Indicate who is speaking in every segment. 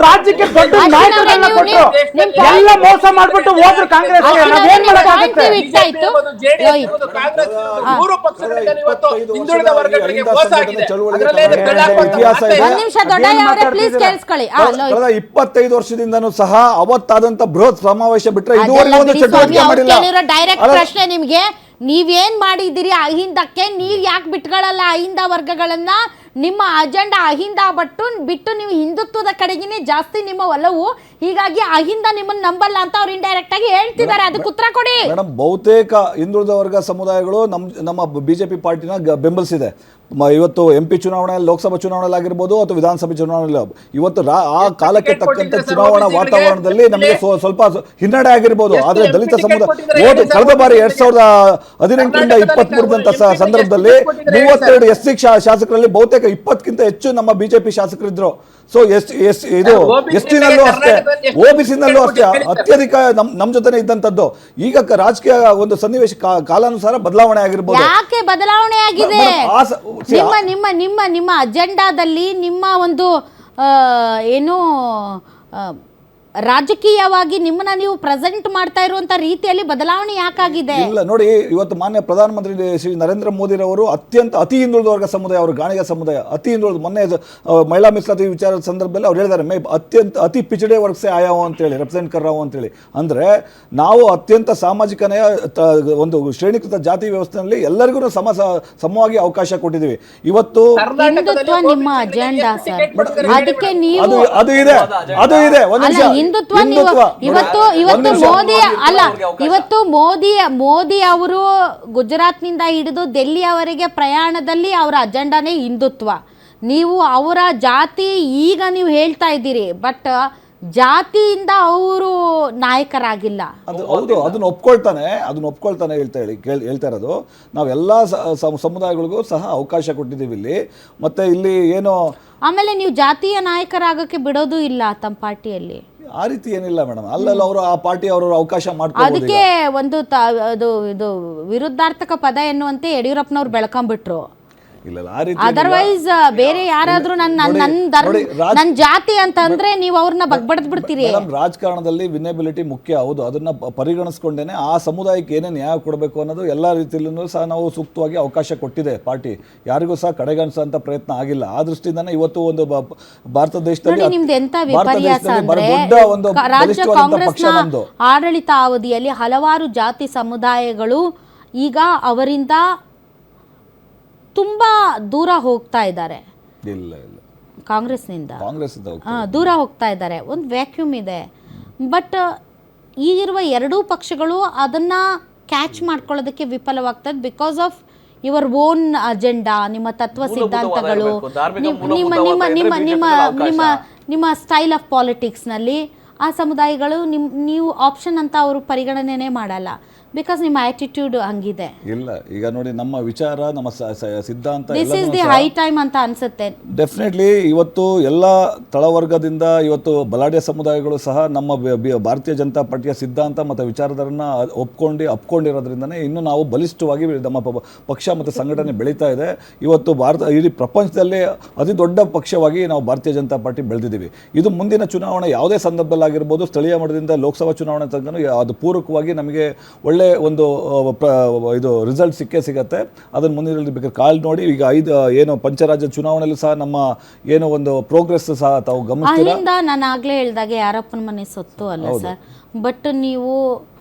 Speaker 1: ರಾಜ್ಯಕ್ಕೆ ದೊಡ್ಡ ನಾಯಕರನ್ನ ಕೊಟ್ಟು ಎಲ್ಲ ಮೋಸ ಮಾಡ್ಬಿಟ್ಟು ಹೋದ್ರು ಕಾಂಗ್ರೆಸ್. ನಾವೇನ್ ಮಾಡಕ್ಕಾಗುತ್ತೆ?
Speaker 2: ಮೂರು ಪಕ್ಷಗಳಲ್ಲಿ ಇವತ್ತು ಹಿಂದುಳಿದ ವರ್ಗಗಳಿಗೆ ಮೋಸ ಆಗಿದೆ.
Speaker 3: ಕಳೆದ 25 ವರ್ಷದಿಂದನೂ ಸಹ ಅವತ್ತಾದಂತ ಬೃಹತ್ ಸಮಾವೇಶ ಬಿಟ್ರೆ ಇದುವರೆಗೂ ಒಂದು ಚಟುವಟಿಕೆ ಮಾಡಿಲ್ಲ.
Speaker 4: ಡೈರೆಕ್ಟ್ ಪ್ರಶ್ನೆ ನಿಮ್ಗೆ, ನೀವೇನ್ ಮಾಡಿದಿರಿ ಅಹಿಂದಕ್ಕೆ? ನೀವ್ ಯಾಕೆ ಬಿಟ್ಕೊಳ್ಳಲ್ಲ ಅಹಿಂದ ವರ್ಗಗಳನ್ನ? ನಿಮ್ಮ ಅಜೆಂಡಾ ಅಹಿಂದ ಬಿಟ್ಟು ನೀವು ಹಿಂದುತ್ವದ ಕಡೆಗಿನೇ ಜಾಸ್ತಿ ನಿಮ್ಮ ಒಲವು, ಹೀಗಾಗಿ ಅಹಿಂದ ನಿಮ್ಮನ್ನ ನಂಬಲ್ಲ ಅಂತ ಅವ್ರು ಇಂಡೈರೆಕ್ಟ್ ಆಗಿ ಹೇಳ್ತಿದ್ದಾರೆ. ಅದಕ್ಕೆ ಉತ್ತರ ಕೊಡಿ
Speaker 3: ಮೇಡಮ್. ಬಹುತೇಕ ಹಿಂದುಳಿದ ವರ್ಗ ಸಮುದಾಯಗಳು ನಮ್ಮ ಬಿಜೆಪಿ ಪಾರ್ಟಿನ ಬೆಂಬಲಿಸಿದೆ. ಇವತ್ತು MP ಚುನಾವಣೆಯಲ್ಲಿ, ಲೋಕಸಭಾ ಚುನಾವಣೆಯಲ್ಲಿ ಆಗಿರ್ಬೋದು ಅಥವಾ ವಿಧಾನಸಭೆ ಚುನಾವಣೆಯಲ್ಲಿ, ಇವತ್ತು ಆ ಕಾಲಕ್ಕೆ ತಕ್ಕಂತೆ ಚುನಾವಣಾ ವಾತಾವರಣದಲ್ಲಿ ನಮಗೆ ಸ್ವಲ್ಪ ಹಿನ್ನಡೆ ಆಗಿರ್ಬೋದು. ಆದ್ರೆ ದಲಿತ ಸಮುದಾಯ ಕಳೆದ ಬಾರಿ 2018ರಿಂದ 23 ಸಂದರ್ಭದಲ್ಲಿ 32 SC ಶಾಸಕರಲ್ಲಿ ಬಹುತೇಕ 20ಕ್ಕಿಂತ ಹೆಚ್ಚು ನಮ್ಮ ಬಿಜೆಪಿ ಶಾಸಕರಿದ್ರು. ಸೊ ಇದು ಎಸ್ಟಿನಲ್ಲೂ ಅಷ್ಟೇ, OBC-ನಲ್ಲೂ ಅಷ್ಟೇ ಅತ್ಯಧಿಕ ನಮ್ ಜೊತೆನೆ ಇದ್ದಂತದ್ದು. ಈಗ ರಾಜಕೀಯ ಒಂದು ಸನ್ನಿವೇಶ ಕಾಲಾನುಸಾರ ಬದಲಾವಣೆ ಆಗಿರ್ಬೋದು.
Speaker 4: ಯಾಕೆ ಬದಲಾವಣೆ ಆಗಿದೆ? ನಿಮ್ಮ ಅಜೆಂಡಾದಲ್ಲಿ ನಿಮ್ಮ ಒಂದು ಏನು ರಾಜಕೀಯವಾಗಿ ನಿಮ್ಮನ್ನ ನೀವು ಪ್ರೆಸೆಂಟ್ ಮಾಡ್ತಾ ಇರುವಂತ ರೀತಿಯಲ್ಲಿ ಬದಲಾವಣೆ ಯಾಕಾಗಿದೆ?
Speaker 3: ಇಲ್ಲ ನೋಡಿ, ಇವತ್ತು ಮಾನ್ಯ ಪ್ರಧಾನಮಂತ್ರಿ ಶ್ರೀ ನರೇಂದ್ರ ಮೋದಿರವರು ಅತಿ ಹಿಂದುಳಿದ ವರ್ಗ ಸಮುದಾಯ, ಅವರು ಗಾಣಿಗ ಸಮುದಾಯ ಅತಿ ಹಿಂದುಳಿದ, ಮೊನ್ನೆ ಮಹಿಳಾ ಮೀಸಲಾತಿ ವಿಚಾರದ ಸಂದರ್ಭದಲ್ಲಿ ಅವ್ರು ಹೇಳಿದ್ದಾರೆ ಅತಿ ಪಿಚಡೆ ವರ್ಗಸೆ ಆಯಾವ ಅಂತೇಳಿ ರೆಪ್ರೆಸೆಂಟ್ ಕರ್ರಾವು ಅಂತೇಳಿ. ಅಂದ್ರೆ ನಾವು ಅತ್ಯಂತ ಸಾಮಾಜಿಕ ಒಂದು ಶ್ರೇಣೀಕೃತ ಜಾತಿ ವ್ಯವಸ್ಥೆಯಲ್ಲಿ ಎಲ್ಲರಿಗೂ ಸಮವಾಗಿ ಅವಕಾಶ ಕೊಟ್ಟಿದ್ದೀವಿ. ಇವತ್ತು
Speaker 4: ನಿಮ್ಮ ಅಜೆಂಡಾ ಸರ್, ಅದಕ್ಕೆ ನೀವು
Speaker 3: ಅದು ಇದೆ ಒಂದು ನಿಮಿಷ.
Speaker 4: ಹಿಂದುತ್ವ ಇವತ್ತು ಮೋದಿ ಅವರು ಗುಜರಾತ್ನಿಂದ ಹಿಡಿದು ಡೆಲ್ಲಿಯವರೆಗೆ ಪ್ರಯಾಣದಲ್ಲಿ ಅವರ ಅಜೆಂಡಾನೇ ಹಿಂದುತ್ವ. ನೀವು ಅವರ ಜಾತಿ ಈಗ ನೀವು ಹೇಳ್ತಾ ಇದ್ದೀರಿ, ಬಟ್ ಜಾತಿಯಿಂದ ಅವರು ನಾಯಕರಾಗಿಲ್ಲ.
Speaker 3: ಹೌದು, ಅದನ್ನ ಒಪ್ಕೊಳ್ತಾನೆ ಹೇಳ್ತಾ ಇರೋದು. ನಾವೆಲ್ಲ ಸಮುದಾಯಗಳಿಗೂ ಸಹ ಅವಕಾಶ ಕೊಟ್ಟಿದ್ದೀವಿ ಇಲ್ಲಿ. ಮತ್ತೆ ಇಲ್ಲಿ ಏನು
Speaker 4: ಆಮೇಲೆ ನೀವು ಜಾತಿಯ ನಾಯಕರಾಗಕ್ಕೆ ಬಿಡೋದು ಇಲ್ಲ ತಮ್ಮ ಪಾರ್ಟಿಯಲ್ಲಿ.
Speaker 3: ಆ ರೀತಿ ಏನಿಲ್ಲ ಮೇಡಮ್. ಅಲ್ಲೆಲ್ಲ ಅವರು ಆ ಪಾರ್ಟಿ ಅವರು ಅವಕಾಶ ಮಾಡ್ತಾರೆ.
Speaker 4: ಅದಕ್ಕೆ ಒಂದು ಇದು ವಿರುದ್ಧಾರ್ಥಕ ಪದ ಎನ್ನುವಂತೆ ಯಡಿಯೂರಪ್ಪನವ್ರು ಬೆಳ್ಕೊಂಡ್ಬಿಟ್ರು. ಅದರ್ವೈಸ್ ಬೇರೆ ಯಾರಾದ್ರೂ ನನ್ನ ಜಾತಿ ಅಂತಂದ್ರೆ ನೀವು ಅವ್ರನ್ನ ಬಗ್ಬಡ್ದ್ ಬಿಡ್ತೀರಿ.
Speaker 3: ರಾಜಕಾರಣದಲ್ಲಿ ವಿನೇಬಿಲಿಟಿ ಮುಖ್ಯ, ಹೌದು. ಅದನ್ನ ಪರಿಗಣಿಸ್ಕೊಂಡೇನೆ ಆ ಸಮುದಾಯಕ್ಕೆ ಏನೇ ನ್ಯಾಯ ಕೊಡಬೇಕು ಅನ್ನೋದು ಎಲ್ಲಾ ರೀತಿಯಲ್ಲೂ ಸಹ ನಾವು ಸೂಕ್ತವಾಗಿ ಅವಕಾಶ ಕೊಟ್ಟಿದೆ ಪಾರ್ಟಿ. ಯಾರಿಗೂ ಸಹ ಕಡೆಗಣಿಸುವಂತ ಪ್ರಯತ್ನ ಆಗಿಲ್ಲ. ಆ ದೃಷ್ಟಿಯಿಂದಾನೆ ಇವತ್ತು ಒಂದು ಭಾರತ ದೇಶದಲ್ಲಿ
Speaker 4: ನಿಮ್ದು ಎಂತ ವಿಪರ್ಯಾಸ ಅಂದ್ರೆ, ರಾಜ್ಯ ಕಾಂಗ್ರೆಸ್ನ ಆಡಳಿತ ಅವಧಿಯಲ್ಲಿ ಹಲವಾರು ಜಾತಿ ಸಮುದಾಯಗಳು ಈಗ ಅವರಿಂದ ತುಂಬಾ ದೂರ ಹೋಗ್ತಾ ಇದ್ದಾರೆ. ಕಾಂಗ್ರೆಸ್ನಿಂದ ದೂರ ಹೋಗ್ತಾ ಇದ್ದಾರೆ. ಒಂದು ವ್ಯಾಕ್ಯೂಮ್ ಇದೆ. ಬಟ್ ಈಗಿರುವ ಎರಡೂ ಪಕ್ಷಗಳು ಅದನ್ನ ಕ್ಯಾಚ್ ಮಾಡ್ಕೊಳ್ಳೋದಕ್ಕೆ ವಿಫಲವಾಗ್ತದೆ. Because of your own agenda, ನಿಮ್ಮ ತತ್ವ ಸಿದ್ಧಾಂತಗಳು, ನಿಮ್ಮ ಸ್ಟೈಲ್ ಆಫ್ ಪಾಲಿಟಿಕ್ಸ್ನಲ್ಲಿ ಆ ಸಮುದಾಯಗಳು ನೀವು ಆಪ್ಷನ್ ಅಂತ ಅವರು ಪರಿಗಣನೆ ಮಾಡಲ್ಲ. ಬಿಕಾಸ್ ನಿಮ್ಮ ಆಟಿಟ್ಯೂಡ್ ಹಂಗಿದೆ.
Speaker 3: ಇಲ್ಲ, ಈಗ ನೋಡಿ, ನಮ್ಮ ವಿಚಾರ, ನಮ್ಮ ಸಿದ್ಧಾಂತ
Speaker 4: this is the high time ಅಂತ ಅನ್ಸುತ್ತೆ.
Speaker 3: ಡೆಫಿನೆಟ್ಲಿ ಇವತ್ತು ಎಲ್ಲ ತಳವರ್ಗದಿಂದ ಇವತ್ತು ಬಲಾಢ್ಯ ಸಮುದಾಯಗಳು ಸಹ ನಮ್ಮ ಭಾರತೀಯ ಜನತಾ ಪಾರ್ಟಿಯ ಸಿದ್ಧಾಂತ ಮತ್ತು ವಿಚಾರಧಾರನ್ನ ಅಪ್ಕೊಂಡಿರೋದ್ರಿಂದನೇ ಇನ್ನು ನಾವು ಬಲಿಷ್ಠವಾಗಿ ನಮ್ಮ ಪಕ್ಷ ಮತ್ತು ಸಂಘಟನೆ ಬೆಳೀತಾ ಇದೆ. ಇವತ್ತು ಇಡೀ ಪ್ರಪಂಚದಲ್ಲೇ ಅತಿ ದೊಡ್ಡ ಪಕ್ಷವಾಗಿ ನಾವು ಭಾರತೀಯ ಜನತಾ ಪಾರ್ಟಿ ಬೆಳೆದಿದ್ದೀವಿ. ಇದು ಮುಂದಿನ ಚುನಾವಣೆ ಯಾವುದೇ ಸಂದರ್ಭದಲ್ಲಾಗಿರ್ಬೋದು, ಸ್ಥಳೀಯ ಮಟ್ಟದಿಂದ ಲೋಕಸಭಾ ಚುನಾವಣೆ ತನಕ ಅದು ಪೂರಕವಾಗಿ ನಮಗೆ ಒಳ್ಳೆ ಒಂದು ಇದು ರಿಸಲ್ಟ್ ಸಿಗತ್ತೆ. ಅದನ್ನು ಮುಂದಿನ ಬೇಕಾದ್ರೆ ಕಾಲ್ ನೋಡಿ. ಈಗ ಏನು ಪಂಚರಾಜ್ಯ ಚುನಾವಣೆಯಲ್ಲೂ ಸಹ ನಮ್ಮ ಏನೋ ಒಂದು ಪ್ರೋಗ್ರೆಸ್ ಸಹ ತಾವು ಗಮನಿಸ್ತೀರಾ.
Speaker 4: ನಾನು ಆಗ್ಲೇ ಹೇಳಿದಾಗೆ ಯಾರಪ್ಪನ ಮನೆ ಸೊತ್ತು ಅಲ್ಲ ಸರ್. ಬಟ್ ನೀವು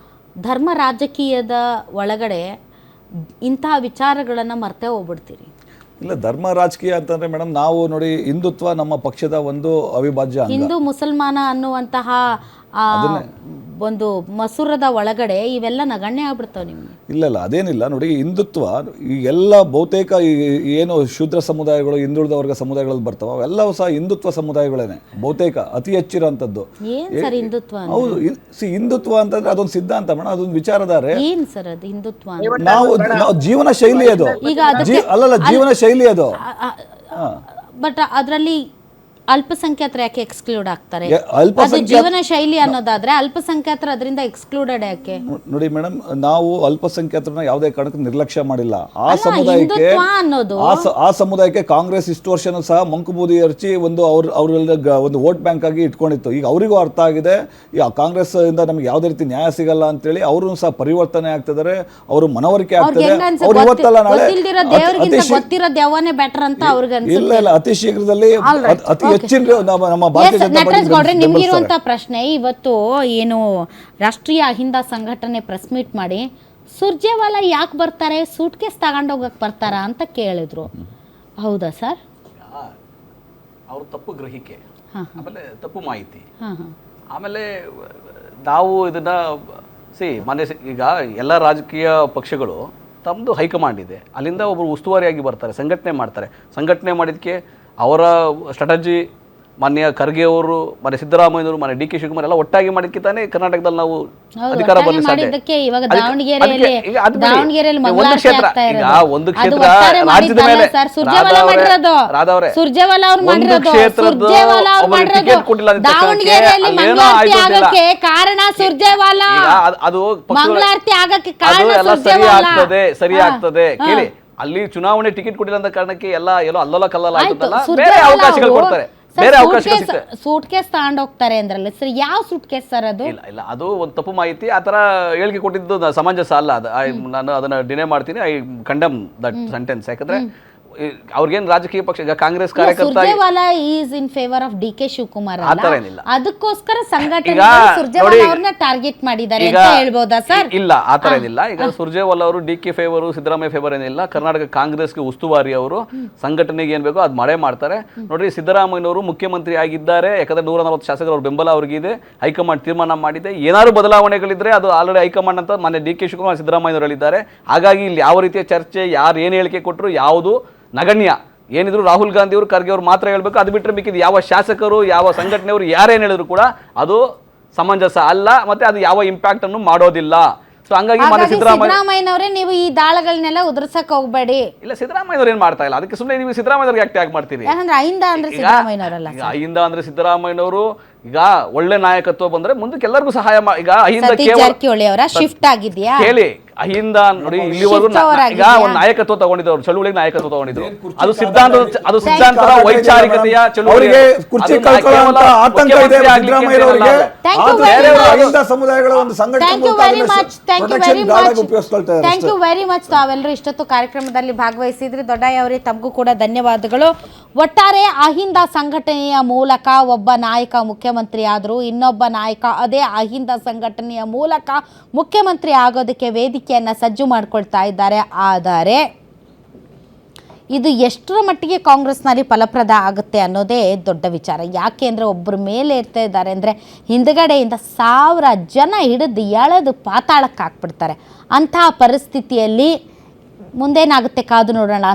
Speaker 4: ಧರ್ಮ ರಾಜಕೀಯದ ಒಳಗಡೆ ಇಂತಹ ವಿಚಾರಗಳನ್ನ ಮರ್ತೇ ಹೋಗ್ಬಿಡ್ತೀರಿ.
Speaker 3: ಇಲ್ಲ, ಧರ್ಮ ರಾಜಕೀಯ ಅಂತಂದ್ರೆ ಮೇಡಮ್, ನಾವು ನೋಡಿ, ಹಿಂದುತ್ವ ನಮ್ಮ ಪಕ್ಷದ ಒಂದು ಅವಿಭಾಜ್ಯ ಅಂಗ.
Speaker 4: ಹಿಂದೂ ಮುಸಲ್ಮಾನ ಅನ್ನುವಂತಹ ಒಂದು ಮಸೂರದ ಒಳಗಡೆ ಇವೆಲ್ಲ ನಗಣ್ಯ ಆಗ್ಬಿಡ್ತಾವೆ ನಿಮ್ಗೆ.
Speaker 3: ಇಲ್ಲ, ಅದೇನಿಲ್ಲ ನೋಡಿ. ಹಿಂದುತ್ವ ಈ ಎಲ್ಲ ಬಹುತೇಕ ಏನು ಶೂದ್ರ ಸಮುದಾಯಗಳು, ಹಿಂದುಳಿದ ವರ್ಗ ಸಮುದಾಯಗಳಲ್ಲಿ ಬರ್ತಾವ, ಅವೆಲ್ಲವೂ ಸಹ ಹಿಂದುತ್ವ ಸಮುದಾಯಗಳೇನೆ ಬಹುತೇಕ ಅತಿ ಹೆಚ್ಚಿರೋಂಥದ್ದು. ಹೌದು, ಹಿಂದುತ್ವ ಅಂತಂದ್ರೆ ಅದೊಂದು ಸಿದ್ಧಾಂತ ಮೇಡಮ್, ಅದೊಂದು ವಿಚಾರಧಾರೆ.
Speaker 4: ಏನ್ ಸರ್ ಅದು ಹಿಂದುತ್ವ?
Speaker 3: ನಾವು ಜೀವನ ಶೈಲಿ ಅದು. ಜೀವನ ಶೈಲಿ ಅದು.
Speaker 4: ಬಟ್ ಅದರಲ್ಲಿ ಅಲ್ಪಸಂಖ್ಯಾತರು ಯಾಕೆ ಎಕ್ಸ್ಕ್ಲೂಡ್ ಆಗ್ತಾರೆ?
Speaker 3: ಅಲ್ಪಸಂಖ್ಯಾತ-
Speaker 4: ಅದು ಜೀವನ ಶೈಲಿ ಅನ್ನೋದಾದ್ರೆ ಅಲ್ಪಸಂಖ್ಯಾತರು ಅದರಿಂದ ಎಕ್ಸ್ಕ್ಲೂಡೆಡ್ ಯಾಕೆ?
Speaker 3: ನೋಡಿ ಮೇಡಮ್, ನಾವು ಅಲ್ಪಸಂಖ್ಯಾತರನ್ನ ಯಾವುದೇ ಕಾರಣಕ್ಕೂ ನಿರ್ಲಕ್ಷ್ಯ ಮಾಡಿಲ್ಲ. ಆ
Speaker 4: ಅಲ್ಲ,
Speaker 3: ಸಮುದಾಯಕ್ಕೆ
Speaker 4: ಹಿಂದುತ್ವ ಅನ್ನೋದು
Speaker 3: ಆ ಸಮುದಾಯಕ್ಕೆ ಕಾಂಗ್ರೆಸ್ ಇಷ್ಟು ವರ್ಷನೂ ಸಹ ಮಂಕುಬೂದಿ ಹರಿಸಿ ಒಂದು ಅವ್ರೆಲ್ಲ ಒಂದು ವೋಟ್ ಬ್ಯಾಂಕ್ ಆಗಿ ಇಟ್ಕೊಂಡಿತ್ತು. ಈಗ ಅವರಿಗೂ ಅರ್ಥ ಆಗಿದೆ, ಈ ಕಾಂಗ್ರೆಸ್ ಇಂದ ನಮ್ಗೆ ಯಾವುದೇ ರೀತಿ ನ್ಯಾಯ ಸಿಗಲ್ಲ ಅಂತೇಳಿ ಅವರು ಸಹ ಪರಿವರ್ತನೆ ಆಗ್ತಿದ್ದಾರೆ, ಅವರು ಮನವರಿಕೆ ಆಗ್ತದೆ. ಅವ್ರು ಇವತ್ತಲ್ಲ ನಾಳೆ
Speaker 4: ಗೊತ್ತಿರೋ ದೆವ್ವನೇ ಬೆಟರ್ ಅಂತ ಅವ್ರಿಗೆ
Speaker 3: ಇಲ್ಲ ಅತಿ ಶೀಘ್ರದಲ್ಲಿ ಅತಿ ಹೆಚ್ಚಿನ ನಮ್ಮ ಭಾರತೀಯ ಜನತಾ
Speaker 4: ನಟರಾಜ್ ಗೌಡ್ರೆ,
Speaker 3: ಪಾರ್ಟಿ
Speaker 4: ನಿಮ್ಗಿರುವಂತ ಪ್ರಶ್ನೆ, ಇವತ್ತು ಏನು ರಾಷ್ಟ್ರೀಯ ಅಹಿಂದ ಸಂಘಟನೆ ಪ್ರೆಸ್ ಮೀಟ್ ಮಾಡಿ ಸುರ್ಜೇವಾಲಾ ಯಾಕೆ ಬರ್ತಾರೆ, ಸೂಟ್ ಕೇಸ್ ತಗೊಂಡೋಗಕ್ ಬರ್ತಾರ ಅಂತ ಕೇಳಿದ್ರು. ಹೌದಾ ಸರ್?
Speaker 5: ಅವ್ರ ತಪ್ಪು ಗ್ರಹಿಕೆ, ಆಮೇಲೆ ತಪ್ಪು ಮಾಹಿತಿ,
Speaker 4: ಹಾ ಹಾ
Speaker 5: ಆಮೇಲೆ ನಾವು ಇದನ್ನ ಈಗ ಎಲ್ಲ ರಾಜಕೀಯ ಪಕ್ಷಗಳು ತಮ್ಮದು ಹೈಕಮಾಂಡ್ ಇದೆ, ಅಲ್ಲಿಂದ ಒಬ್ಬರು ಉಸ್ತುವಾರಿಯಾಗಿ ಬರ್ತಾರೆ, ಸಂಘಟನೆ ಮಾಡ್ತಾರೆ. ಸಂಘಟನೆ ಮಾಡಿದ್ದಕ್ಕೆ ಅವರ ಸ್ಟ್ರಾಟಜಿ ಮಾನ್ಯ ಖರ್ಗೆ ಅವರು, ಮಾನ್ಯ ಸಿದ್ದರಾಮಯ್ಯನವರು, ಮಾನ್ಯ ಡಿ ಕೆ ಶಿವಕುಮಾರ್ ಎಲ್ಲ ಒಟ್ಟಾಗಿ ಮಾಡಿದ್ದಕ್ಕೆ ತಾನೇ ಕರ್ನಾಟಕದಲ್ಲಿ ನಾವು ಅಧಿಕಾರ ಬರಲಿಕ್ಕೆ ಸಾಧ್ಯ.
Speaker 4: ಇವಾಗ
Speaker 5: ಅದಕ್ಕೆ-
Speaker 4: ದಾವಣಗೆರೆಯಲ್ಲಿ
Speaker 5: ಈಗ ಅದು ಬಿಡಿ.
Speaker 4: ದಾವಣಗೆರೆಯಲ್ಲಿ
Speaker 5: ಒಂದು
Speaker 4: ಮಂಗಳಾರತಿ
Speaker 5: ಕ್ಷೇತ್ರ,
Speaker 4: ಆಗ್ತಾ
Speaker 5: ಈಗ
Speaker 4: ಇರೋದು.
Speaker 5: ಒಂದು
Speaker 4: ಅದು
Speaker 5: ಕ್ಷೇತ್ರ
Speaker 4: ಒಟ್ಟಾರೆ
Speaker 5: ರಾಜ್ಯದ
Speaker 4: ಮಾಡಿದ್ದಲ್ಲ
Speaker 5: ಮೇಲೆ
Speaker 4: ಸರ್, ಸುರ್ಜೇವಾಲಾ ಮಾಡಿರೋದು.
Speaker 5: ರಾಧವ್ರೆ,
Speaker 4: ಸುರ್ಜೇವಾಲಾ ಅವ್ರು
Speaker 5: ಒಂದು
Speaker 4: ಮಾಡಿರೋದು.
Speaker 5: ಕ್ಷೇತ್ರದ್ದು
Speaker 4: ಸುರ್ಜೇವಾಲಾ ಅವ್ರು
Speaker 5: ಒಬ್ಬರಿಗೆ
Speaker 4: ಮಾಡಿರೋದು.
Speaker 5: ಟಿಕೆಟ್ ಕೊಟ್ಟಿಲ್ಲ ಅಂತ
Speaker 4: ದಾವಣಗೆರೆಯಲ್ಲಿ
Speaker 5: ಅಲ್ಲೇನೋ
Speaker 4: ಮಂಗಳಾರತಿ
Speaker 5: ಆಯ್ತು ಅಂತಿಲ್ಲ.
Speaker 4: ಆಗಕ್ಕೆ ಕಾರಣ ಸುರ್ಜೇವಾಲಾ.
Speaker 5: ಈಗ ಅದು ಪಕ್ಷಗಳ-
Speaker 4: ಮಂಗಳಾರತಿ ಆಗಕ್ಕೆ
Speaker 5: ಅದು
Speaker 4: ಕಾರಣ
Speaker 5: ಎಲ್ಲ ಸರಿ
Speaker 4: ಸುರ್ಜೇವಾಲಾ.
Speaker 5: ಆಗ್ತದೆ, ಸರಿ
Speaker 4: ಹಾ.
Speaker 5: ಆಗ್ತದೆ.
Speaker 4: ಹಾ.
Speaker 5: ಕೇಳಿ, ಅಲ್ಲಿ ಚುನಾವಣೆ ಟಿಕೆಟ್ ಕೊಟ್ಟಿಲ್ಲ ಅಂತ ಕಾರಣಕ್ಕೆ ಎಲ್ಲ ಎಲ್ಲೋ ಅಲ್ಲೋಲ ಕಲ್ಲಲ್ಲ
Speaker 4: ಆಯ್ತು,
Speaker 5: ಆಯ್ತಲ್ಲ, ಬೇರೆ
Speaker 4: ಸುರ್ಜೇವಾಲಾ
Speaker 5: ಅವಕಾಶಗಳು
Speaker 4: ಅವರು
Speaker 5: ಕೊಡ್ತಾರೆ, ಬೇರೆ ಅವಕಾಶಗಳು ಸಿಗ್ತದೆ.
Speaker 4: ಸೂಟ್ ಕೇಸ್ ತಗೊಂಡ್ ಹೋಗ್ತಾರೆ ಅಂದ್ರಲ್ಲ ಸರ್, ಯಾವ ಸೂಟ್ ಕೇಸ್ ಸರ್ ಅದು?
Speaker 5: ಇಲ್ಲ ಅದು ಒಂದು ತಪ್ಪು ಮಾಹಿತಿ. ಆ ಥರ ಹೇಳಿಕೆ ಕೊಟ್ಟಿದ್ದು ಸಮಂಜಸ ಅಲ್ಲ. ಅದು ನಾನು ಅದನ್ನ ಡಿನೇ ಮಾಡ್ತೀನಿ. I condemn that sentence. ಯಾಕಂದ್ರೆ ಅವ್ರಿಗೇನು ರಾಜಕೀಯ ಪಕ್ಷ, ಈಗ ಕಾಂಗ್ರೆಸ್ ಕಾರ್ಯಕರ್ತ
Speaker 4: Surjewala is in favour of D K Shivakumar
Speaker 5: ಆ ಥರ ಏನಿಲ್ಲ.
Speaker 4: ಅದಕ್ಕೋಸ್ಕರ ಸಂಘಟನೆ
Speaker 5: ಈಗ
Speaker 4: ಸುರ್ಜೇವಾಲಾ
Speaker 5: ನೋಡಿ,
Speaker 4: ಅವ್ರನ್ನ ಟಾರ್ಗೆಟ್ ಮಾಡಿದ್ದಾರೆ
Speaker 5: ಈಗ
Speaker 4: ಅಂತ ಹೇಳ್ಬೋದಾ ಸರ್?
Speaker 5: ಇಲ್ಲ, ಆ ಥರ ಏನಿಲ್ಲ. ಈಗ ಸುರ್ಜೇವಾಲಾ ಅವರು D K favour, Siddaramaiah favour ಏನಿಲ್ಲ. ಕರ್ನಾಟಕ ಕಾಂಗ್ರೆಸ್ಗೆ ಉಸ್ತುವಾರಿ ಅವರು, ಸಂಘಟನೆಗೆ ಏನ್ ಬೇಕೋ ಅದು ಮಾಡೇ ಮಾಡ್ತಾರೆ. ನೋಡ್ರಿ, ಸಿದ್ದರಾಮಯ್ಯನವರು ಮುಖ್ಯಮಂತ್ರಿ ಆಗಿದ್ದಾರೆ, ಯಾಕಂದ್ರೆ 140 ಶಾಸಕರ ಅವ್ರ ಬೆಂಬಲ ಅವ್ರಿಗಿದೆ. ಹೈಕಮಾಂಡ್ ತೀರ್ಮಾನ ಮಾಡಿದೆ. ಏನಾದ್ರು ಬದಲಾವಣೆಗಳಿದ್ರೆ ಅದು ಆಲ್ರೆಡಿ ಹೈಕಮಾಂಡ್ ಅಂತ ಮಾನ್ಯ ಡಿ ಕೆ ಶಿವಕುಮಾರ್, ಸಿದ್ದರಾಮಯ್ಯನವರು ಹೇಳಿದ್ದಾರೆ. ಹಾಗಾಗಿ ಇಲ್ಲಿ ಯಾವ ರೀತಿಯ ಚರ್ಚೆ, ಯಾರು ಏನು ಹೇಳಿಕೆ ಕೊಟ್ಟರು ಯಾವುದು ನಗಣ್ಯ. ಏನಿದ್ರು ರಾಹುಲ್ ಗಾಂಧಿ ಅವರು, ಖರ್ಗೆ ಅವರು ಮಾತ್ರ ಹೇಳ್ಬೇಕು. ಅದು ಬಿಟ್ಟರೆ ಮಿಕ್ಕಿದ್ದು ಯಾವ ಶಾಸಕರು, ಯಾವ ಸಂಘಟನೆಯವರು ಯಾರೇನು ಹೇಳಿದ್ರು ಕೂಡ ಅದು ಸಮಂಜಸ ಅಲ್ಲ, ಮತ್ತೆ ಅದು ಯಾವ ಇಂಪ್ಯಾಕ್ಟ್ ಅನ್ನು ಮಾಡೋದಿಲ್ಲ. ಸೊ ಹಂಗಾಗಿ
Speaker 4: ಸಿದ್ದರಾಮಯ್ಯನವರೇ, ನೀವು ಈ ದಾಳಗಳನ್ನೆಲ್ಲ ಉದುರ್ಸಕ್ ಹೋಗ್ಬೇಡಿ.
Speaker 5: ಇಲ್ಲ, ಸಿದ್ದರಾಮಯ್ಯವ್ರು ಏನ್ ಮಾಡ್ತಾ ಇಲ್ಲ. ಅದಕ್ಕೆ ಸುಮ್ಮನೆ ನೀವು ಸಿದ್ದರಾಮಯ್ಯವ್ರಿಗೆ ಯಾಕೆ ಟ್ಯಾಗ್ ಮಾಡ್ತೀರಿ?
Speaker 4: ಯಾಕಂದ್ರೆ ಅಹಿಂದ ಅಂದ್ರೆ ಸಿದ್ದರಾಮಯ್ಯನವರಲ್ಲ.
Speaker 5: ಅಹಿಂದ ಅಂದ್ರೆ ಸಿದ್ದರಾಮಯ್ಯನವರು. ಈಗ ಒಳ್ಳೆ ನಾಯಕತ್ವ ಬಂದ್ರೆ ಮುಂದಕ್ಕೆ ಎಲ್ಲರಿಗೂ ಸಹಾಯ ಈಗ ಅಹಿಂದ
Speaker 4: ಸತೀಶ್ ಜಾರಕಿಹೊಳಿ ಅವರ ಶಿಫ್ಟ್ ಆಗಿದ್ಯಾ?
Speaker 5: ಕೇಳಿ, ಅಹಿಂದ ನೋಡಿ ಇಲ್ಲಿವರೆಗೂ ಈಗ ಒಂದು ನಾಯಕತ್ವ ತಗೊಂಡಿದ್ದವ್ರು, ಚಳುವಳಿಗೆ ನಾಯಕತ್ವ ತಗೊಂಡಿದ್ರು. ಅದು ಸಿದ್ಧಾಂತದ ವೈಚಾರಿಕತೆಯ
Speaker 3: ಅವರಿಗೆ ಕುರ್ಚಿ ಕಳ್ಕೊಳ್ಳುವಂತ ಆತಂಕ ಇದೆ ಸಿದ್ದರಾಮಯ್ಯನವರಿಗೆ. ಅಹಿಂದ ಸಮುದಾಯಗಳ ಒಂದು ಸಂಘಟನೆ ಉಪಯೋಗಿಸ್ಕೊಳ್ತಾರೆ.
Speaker 4: Thank you very much. ತಾವೆಲ್ಲರೂ ಇಷ್ಟೊತ್ತು ಕಾರ್ಯಕ್ರಮದಲ್ಲಿ ಭಾಗವಹಿಸಿದ್ರಿ. ದೊಡ್ಡಯ್ಯ ಅವರೇ, ತಮಗೂ ಕೂಡ ಧನ್ಯವಾದಗಳು. ಒಟ್ಟಾರೆ ಅಹಿಂದ ಸಂಘಟನೆಯ ಮೂಲಕ ಒಬ್ಬ ನಾಯಕ ಮುಖ್ಯಮಂತ್ರಿ ಆದರು, ಇನ್ನೊಬ್ಬ ನಾಯಕ ಅದೇ ಅಹಿಂದ ಸಂಘಟನೆಯ ಮೂಲಕ ಮುಖ್ಯಮಂತ್ರಿ ಆಗೋದಕ್ಕೆ ವೇದಿಕೆಯನ್ನು ಸಜ್ಜು ಮಾಡಿಕೊಳ್ತಾ ಇದ್ದಾರೆ. ಆದರೆ ಇದು ಎಷ್ಟರ ಮಟ್ಟಿಗೆ ಕಾಂಗ್ರೆಸ್ನಲ್ಲಿ ಫಲಪ್ರದ ಆಗುತ್ತೆ ಅನ್ನೋದೇ ದೊಡ್ಡ ವಿಚಾರ. ಯಾಕೆ ಅಂದರೆ ಒಬ್ಬರ ಮೇಲೆ ಇರ್ತಾ ಇದ್ದಾರೆ ಅಂದರೆ ಹಿಂದ್ಗಡೆಯಿಂದ 1000 ಜನ ಹಿಡಿದು ಎಳೆದು ಪಾತಾಳಕ್ಕೆ ಹಾಕ್ಬಿಡ್ತಾರೆ. ಅಂತಹ ಪರಿಸ್ಥಿತಿಯಲ್ಲಿ ಮುಂದೇನಾಗುತ್ತೆ ಕಾದು ನೋಡೋಣ.